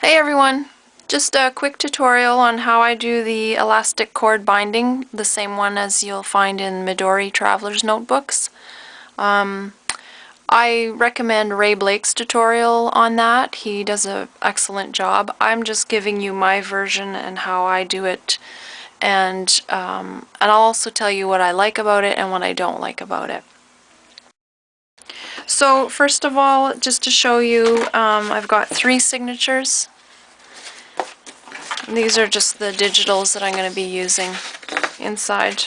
Hey everyone! Just a quick tutorial on how I do the elastic cord binding, the same one as you'll find in Midori Traveler's Notebooks. I recommend Ray Blake's tutorial on that. He does an excellent job. I'm just giving you my version and how I do it, and I'll also tell you what I like about it and what I don't like about it. So first of all, just to show you, I've got 3 signatures. These are just the digitals that I'm going to be using inside.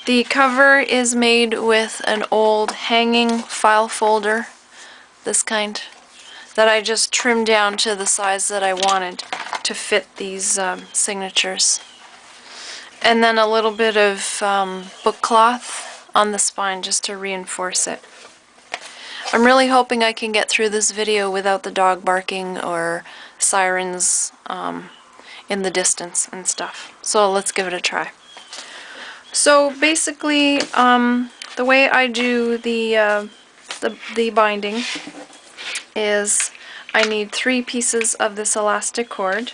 The cover is made with an old hanging file folder, this kind, that I just trimmed down to the size that I wanted to fit these signatures. And then a little bit of book cloth on the spine just to reinforce it. I'm really hoping I can get through this video without the dog barking or sirens in the distance and stuff. So let's give it a try. So basically, the way I do the binding is I need 3 pieces of this elastic cord.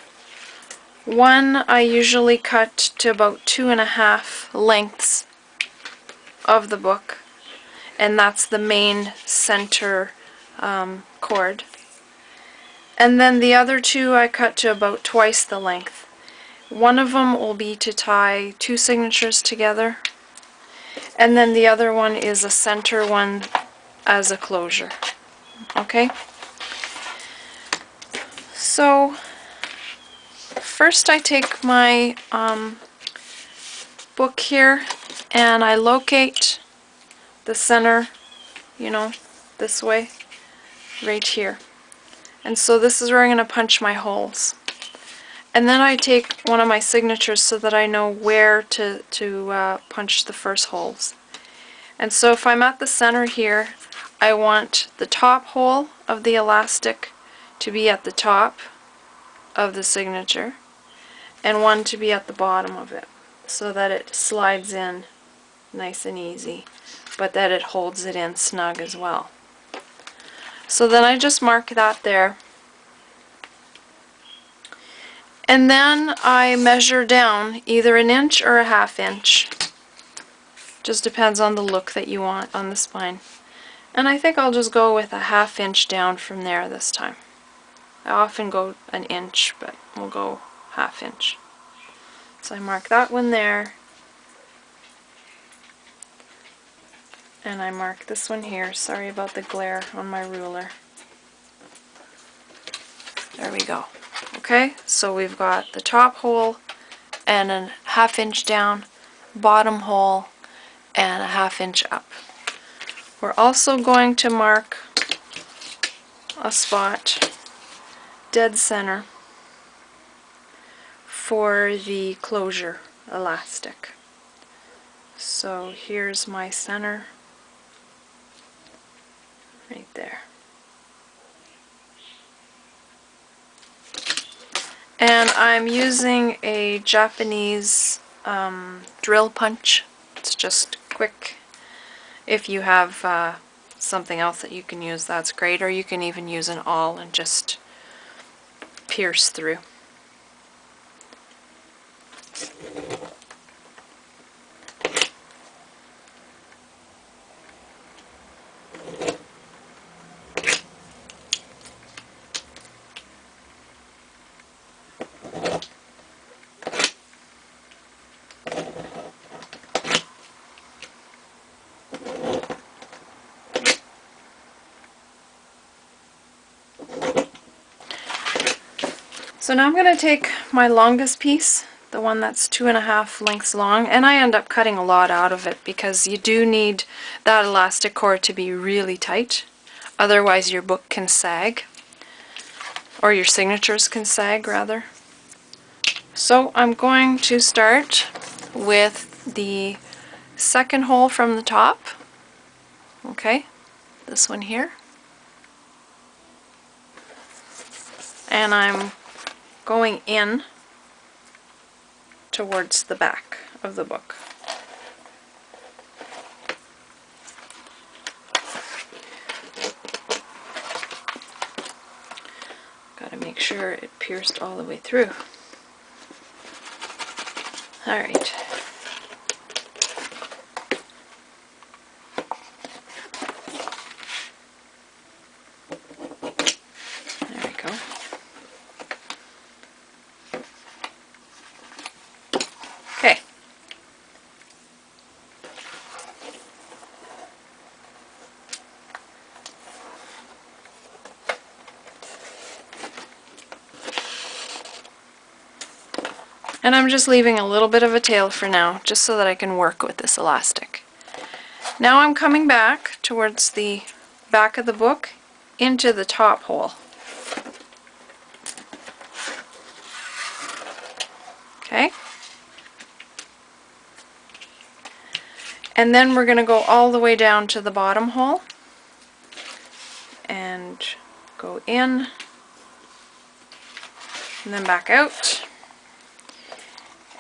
One I usually cut to about 2.5 lengths of the book, and that's the main center cord. And then the other 2 I cut to about twice the length. One of them will be to tie 2 signatures together, and then the other one is a center one as a closure. Okay? So first I take my book here and I locate the center, this way, right here. And so this is where I'm going to punch my holes. And then I take one of my signatures so that I know where to punch the first holes. And so if I'm at the center here, I want the top hole of the elastic to be at the top of the signature, and one to be at the bottom of it, so that it slides in nice and easy, but that it holds it in snug as well. So then I just mark that there. And then I measure down either 1 inch or 1/2 inch. Just depends on the look that you want on the spine. And I think I'll just go with 1/2 inch down from there this time. I often go 1 inch, but we'll go 1/2 inch. So I mark that one there. And I mark this one here. Sorry about the glare on my ruler. There we go. Okay, so we've got the top hole and 1/2 inch down, bottom hole and 1/2 inch up. We're also going to mark a spot dead center for the closure elastic. So here's my center right there. And I'm using a Japanese drill punch. It's just quick. If you have something else that you can use, that's great. Or you can even use an awl and just pierce through. So now I'm going to take my longest piece, the one that's 2.5 lengths long, and I end up cutting a lot out of it because you do need that elastic cord to be really tight. Otherwise your book can sag, or your signatures can sag rather. So I'm going to start with the second hole from the top. Okay, this one here. And I'm going in towards the back of the book. Got to make sure it pierced all the way through. Alright. There we go. Okay. And I'm just leaving a little bit of a tail for now, just so that I can work with this elastic. Now I'm coming back towards the back of the book into the top hole. Okay? And then we're going to go all the way down to the bottom hole and go in and then back out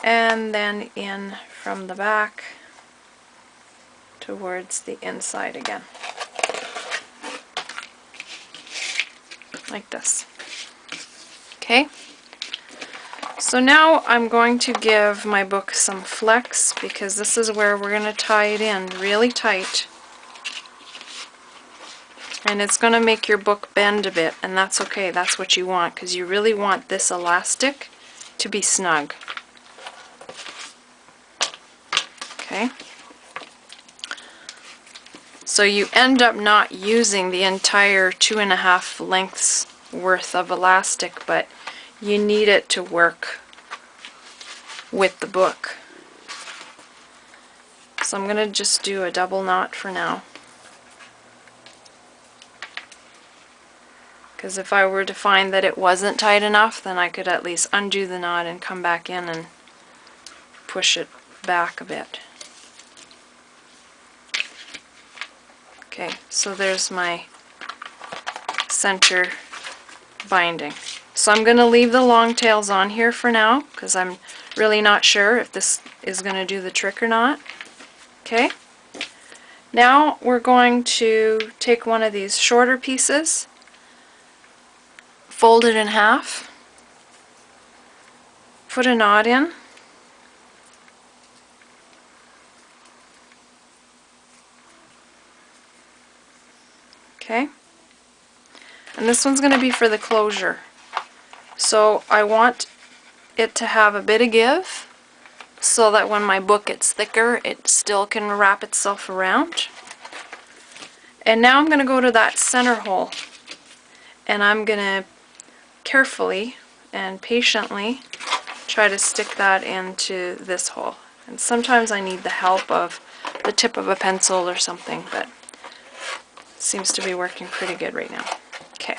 and then in from the back towards the inside again, like this. Okay, so now I'm going to give my book some flex, because this is where we're going to tie it in really tight, and it's going to make your book bend a bit, and that's okay. That's what you want, because you really want this elastic to be snug. Okay, so you end up not using the entire 2.5 lengths worth of elastic, but you need it to work with the book. So I'm going to just do a double knot for now, because if I were to find that it wasn't tight enough, then I could at least undo the knot and come back in and push it back a bit. Okay, so there's my center binding. So I'm going to leave the long tails on here for now, because I'm really not sure if this is going to do the trick or not. Okay, now we're going to take one of these shorter pieces, fold it in half, put a knot in, okay, and this one's going to be for the closure. So I want it to have a bit of give, so that when my book gets thicker, it still can wrap itself around. And now I'm going to go to that center hole, and I'm going to carefully and patiently try to stick that into this hole. And sometimes I need the help of the tip of a pencil or something, but it seems to be working pretty good right now. Okay.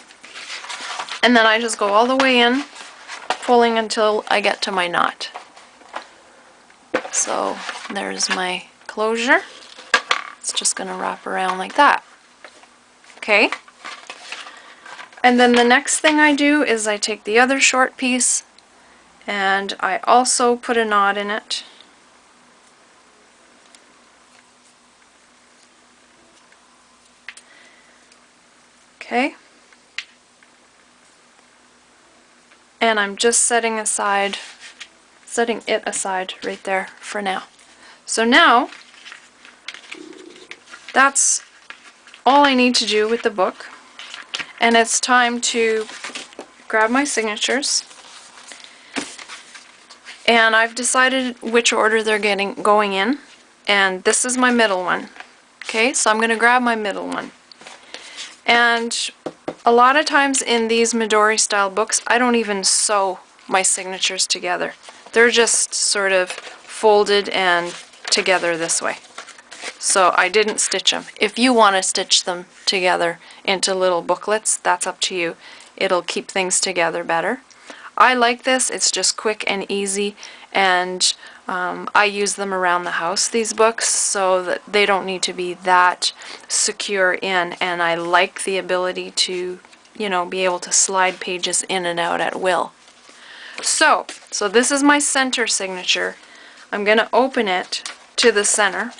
And then I just go all the way in, pulling until I get to my knot. So there's my closure. It's just going to wrap around like that. Okay. And then the next thing I do is I take the other short piece and I also put a knot in it. Okay. And I'm just setting it aside right there for now. So now that's all I need to do with the book, and it's time to grab my signatures, and I've decided which order they're going in, and this is my middle one. Okay, so I'm going to grab my middle one. And a lot of times in these Midori style books, I don't even sew my signatures together. They're just sort of folded and together this way. So I didn't stitch them. If you want to stitch them together into little booklets, that's up to you. It'll keep things together better. I like this. It's just quick and easy, and I use them around the house, these books, so that they don't need to be that secure in, and I like the ability to, you know, be able to slide pages in and out at will. So this is my center signature. I'm going to open it to the center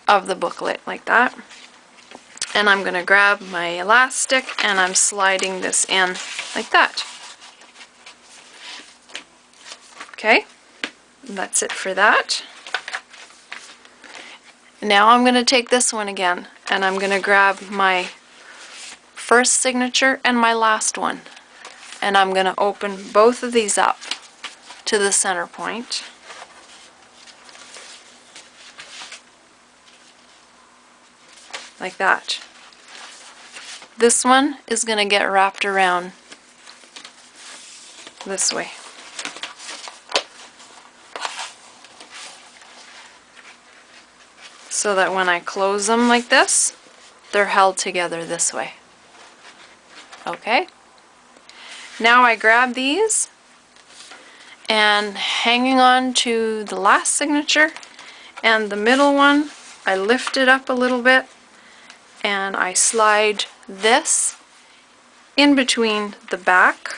of the booklet like that, And I'm going to grab my elastic and I'm sliding this in like that. Okay, and that's it for that. Now I'm going to take this one again and I'm going to grab my first signature and my last one. And I'm going to open both of these up to the center point. Like that. This one is going to get wrapped around this way. So that when I close them like this, they're held together this way. Okay? Now I grab these and hanging on to the last signature and the middle one, I lift it up a little bit and I slide this in between the back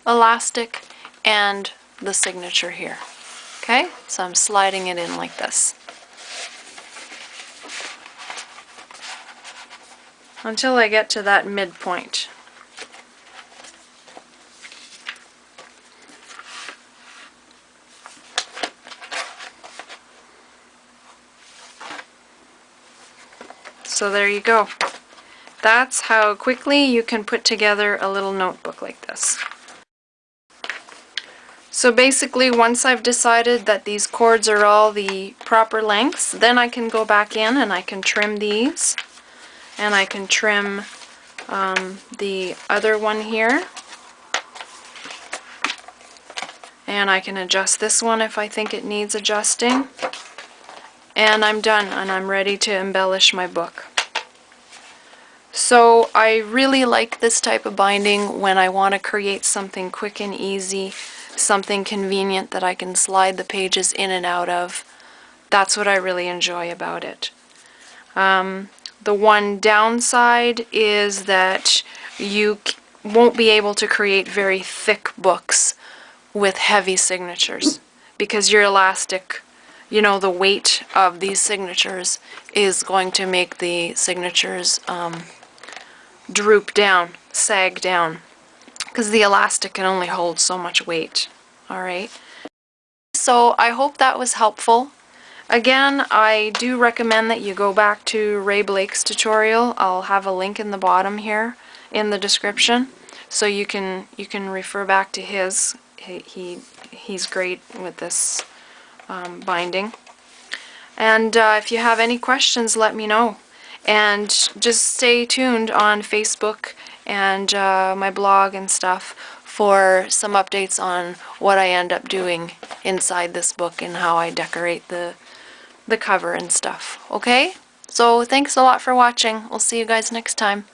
elastic and the signature here. Okay? So I'm sliding it in like this. Until I get to that midpoint. So there you go. That's how quickly you can put together a little notebook like this. So basically, once I've decided that these cords are all the proper lengths, then I can go back in and I can trim these. And I can trim the other one here. And I can adjust this one if I think it needs adjusting. And I'm done, and I'm ready to embellish my book. So I really like this type of binding when I want to create something quick and easy, something convenient that I can slide the pages in and out of. That's what I really enjoy about it. The one downside is that you won't be able to create very thick books with heavy signatures because your elastic, you know, the weight of these signatures is going to make the signatures droop down, sag down, because the elastic can only hold so much weight. Alright, so I hope that was helpful. Again, I do recommend that you go back to Ray Blake's tutorial. I'll have a link in the bottom here in the description, so you can refer back to his. He's great with this binding. And if you have any questions, let me know. And just stay tuned on Facebook and my blog and stuff for some updates on what I end up doing inside this book and how I decorate the cover and stuff. Okay? So thanks a lot for watching. We'll see you guys next time.